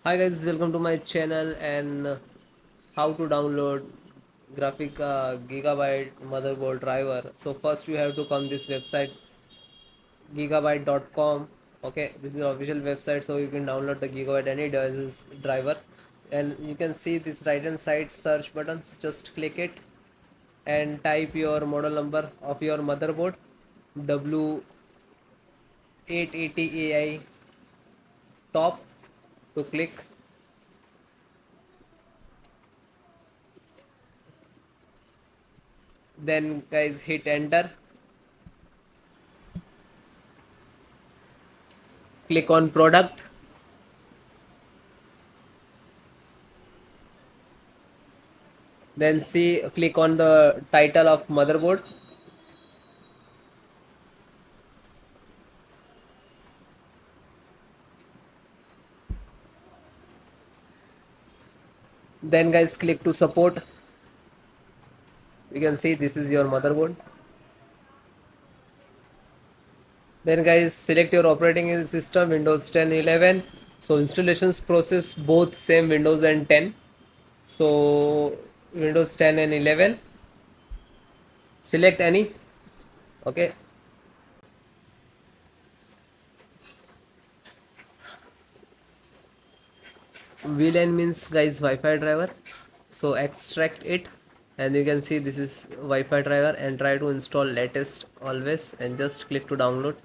Hi guys, welcome to my channel and how to download graphic Gigabyte motherboard driver. So first you have to come this website gigabyte.com. Okay, this is the official website, so you can download the Gigabyte any devices drivers, and you can see this right hand side search button. Just click it and type your model number of your motherboard W880 AI top to click. Then guys hit enter, click on product, then see click on the title of motherboard, then guys click to support. You can see this is your motherboard. Then guys select your operating system Windows 10 11. So installations process both same Windows and 10. So Windows 10 and 11, select any. Okay, VLAN means guys Wi-Fi driver, so extract it, and you can see this is Wi-Fi driver, and try to install latest always, and just click to download.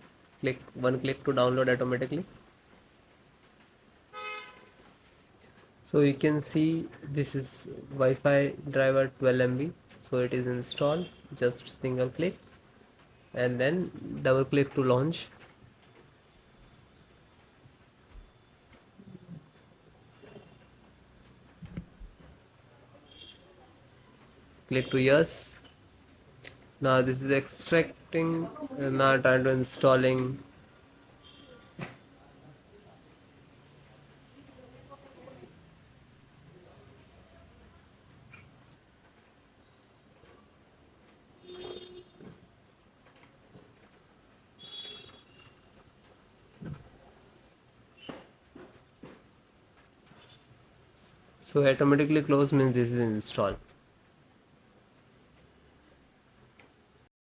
Click one click to download automatically. So you can see this is Wi-Fi driver 12 MB, so it is installed. Just single click and then double click to launch. Click to yes. Now this is extracting, and now trying to installing. So automatically close means this is installed.